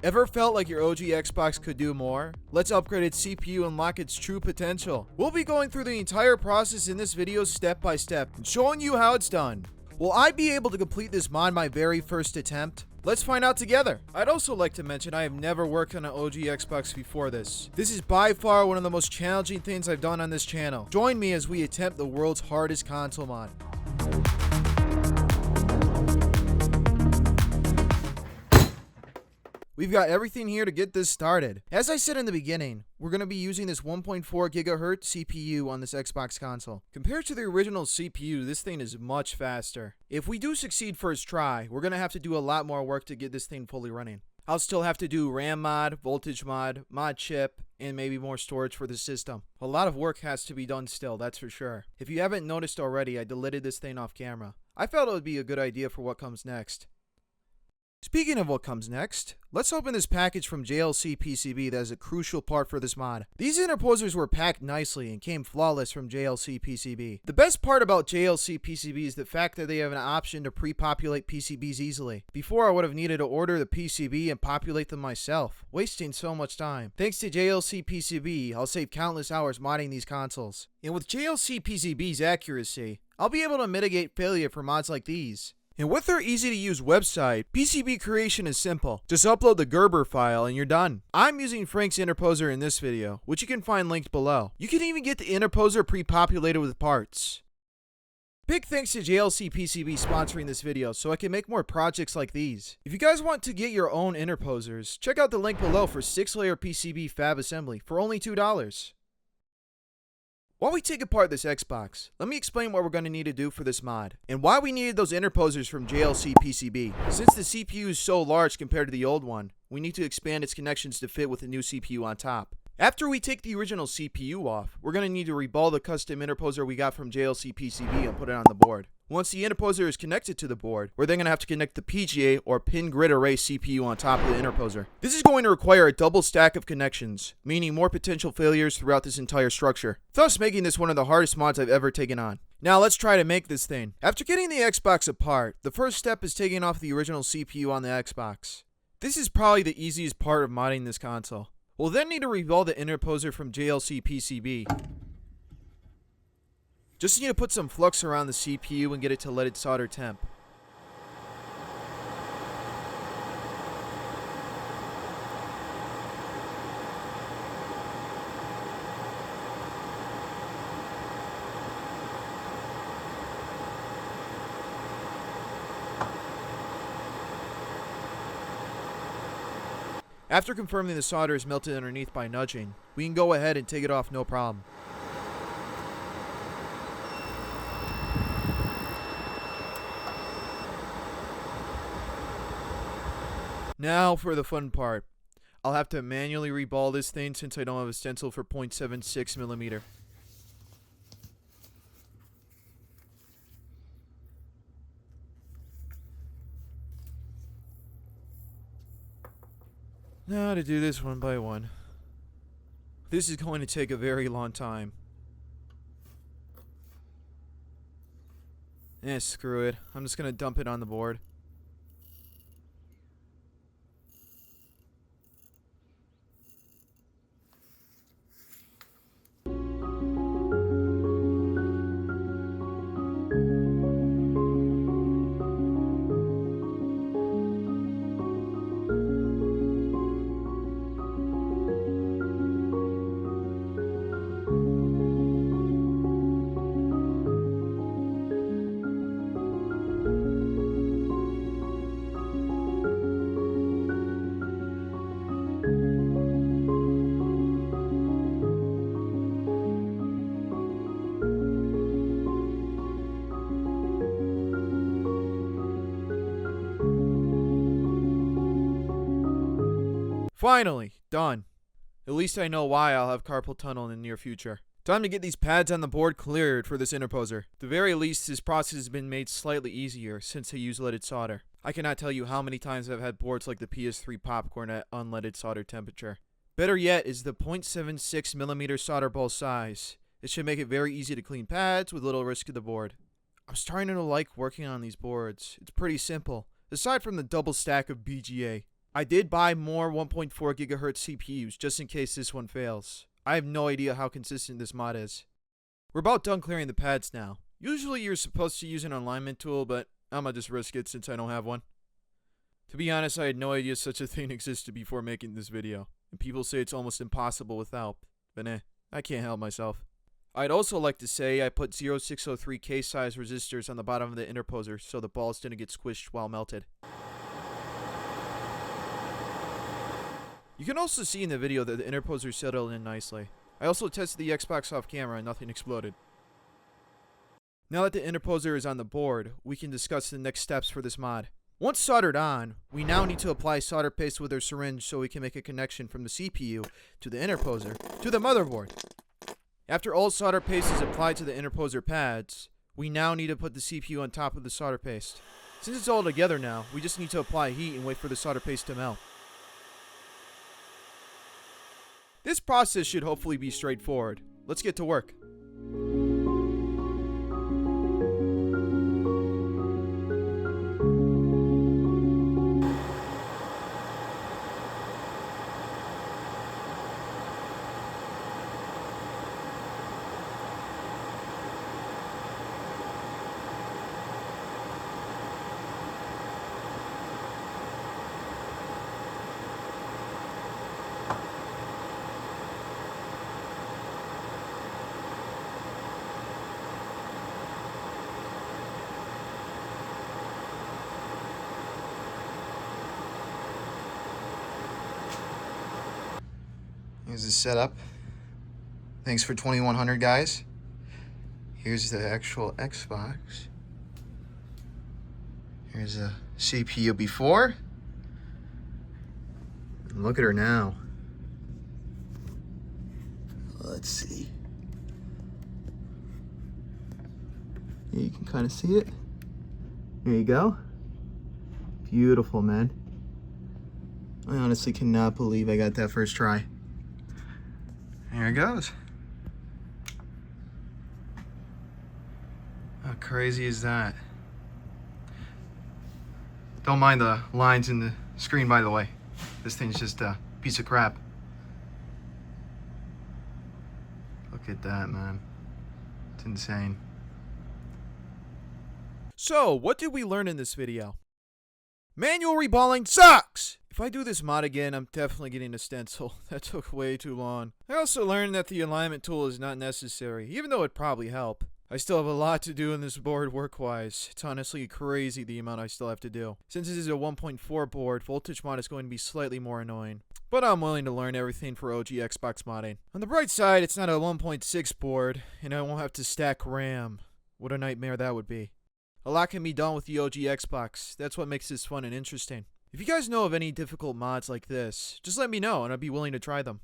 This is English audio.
Ever felt like your OG Xbox could do more? Let's upgrade its CPU and unlock its true potential. We'll be going through the entire process in this video step by step and showing you how it's done. Will I be able to complete this mod my very first attempt? Let's find out together. I'd also like to mention I have never worked on an OG Xbox before this. This is by far one of the most challenging things I've done on this channel. Join me as we attempt the world's hardest console mod. We've got everything here to get this started. As I said in the beginning, we're going to be using this 1.4 GHz CPU on this Xbox console. Compared to the original CPU, this thing is much faster. If we do succeed first try, we're going to have to do a lot more work to get this thing fully running. I'll still have to do RAM mod, voltage mod chip, and maybe more storage for the system. A lot of work has to be done still, that's for sure. If you haven't noticed already, I deleted this thing off camera. I felt it would be a good idea for what comes next. Speaking of what comes next, let's open this package from JLC PCB that is a crucial part for this mod. These interposers were packed nicely and came flawless from JLC PCB. The best part about JLC PCB is the fact that they have an option to pre-populate PCBs easily. Before, I would have needed to order the PCB and populate them myself, wasting so much time. Thanks to JLC PCB, I'll save countless hours modding these consoles. And with JLC PCB's accuracy, I'll be able to mitigate failure for mods like these. And with their easy-to-use website, PCB creation is simple. Just upload the Gerber file and you're done. I'm using Frank's interposer in this video, which you can find linked below. You can even get the interposer pre-populated with parts. Big thanks to JLC PCB sponsoring this video so I can make more projects like these. If you guys want to get your own interposers, check out the link below for 6-layer PCB fab assembly for only $2. While we take apart this Xbox, let me explain what we're going to need to do for this mod, and why we needed those interposers from JLC PCB. Since the CPU is so large compared to the old one, we need to expand its connections to fit with the new CPU on top. After we take the original CPU off, we're going to need to reball the custom interposer we got from JLC PCB and put it on the board. Once the interposer is connected to the board, we're then going to have to connect the PGA or pin grid array CPU on top of the interposer. This is going to require a double stack of connections, meaning more potential failures throughout this entire structure, thus making this one of the hardest mods I've ever taken on. Now let's try to make this thing. After getting the Xbox apart, the first step is taking off the original CPU on the Xbox. This is probably the easiest part of modding this console. We'll then need to reball the interposer from JLC PCB. Just need to put some flux around the CPU and get it to leaded solder temp. After confirming the solder is melted underneath by nudging, we can go ahead and take it off no problem. Now for the fun part. I'll have to manually reball this thing since I don't have a stencil for 0.76mm. Now to do this one by one. This is going to take a very long time. Screw it. I'm just going to dump it on the board. Finally, done. At least I know why I'll have carpal tunnel in the near future. Time to get these pads on the board cleared for this interposer. At the very least, this process has been made slightly easier since I use leaded solder. I cannot tell you how many times I've had boards like the PS3 Popcorn at unleaded solder temperature. Better yet is the 0.76mm solder ball size. It should make it very easy to clean pads with little risk to the board. I'm starting to like working on these boards. It's pretty simple, aside from the double stack of BGA. I did buy more 1.4 gigahertz CPUs just in case this one fails. I have no idea how consistent this mod is. We're about done clearing the pads now. Usually you're supposed to use an alignment tool, but I'm gonna just risk it since I don't have one. To be honest, I had no idea such a thing existed before making this video, and people say it's almost impossible with help, but I can't help myself. I'd also like to say I put 0603K size resistors on the bottom of the interposer so the balls didn't get squished while melted. You can also see in the video that the interposer settled in nicely. I also tested the Xbox off camera and nothing exploded. Now that the interposer is on the board, we can discuss the next steps for this mod. Once soldered on, we now need to apply solder paste with our syringe so we can make a connection from the CPU to the interposer to the motherboard. After all solder paste is applied to the interposer pads, we now need to put the CPU on top of the solder paste. Since it's all together now, we just need to apply heat and wait for the solder paste to melt. This process should hopefully be straightforward. Let's get to work. Here's the setup. Thanks for 2100, guys. Here's the actual Xbox. Here's the CPU before. And look at her now. Let's see. You can kind of see it. There you go. Beautiful, man. I honestly cannot believe I got that first try. Here it goes. How crazy is that? Don't mind the lines in the screen, by the way. This thing's just a piece of crap. Look at that, man. It's insane. So, what did we learn in this video? Manual reballing sucks! If I do this mod again, I'm definitely getting a stencil. That took way too long. I also learned that the alignment tool is not necessary, even though it'd probably help. I still have a lot to do in this board work-wise. It's honestly crazy the amount I still have to do. Since this is a 1.4 board, voltage mod is going to be slightly more annoying. But I'm willing to learn everything for OG Xbox modding. On the bright side, it's not a 1.6 board, and I won't have to stack RAM. What a nightmare that would be. A lot can be done with the OG Xbox. That's what makes this fun and interesting. If you guys know of any difficult mods like this, just let me know and I'd be willing to try them.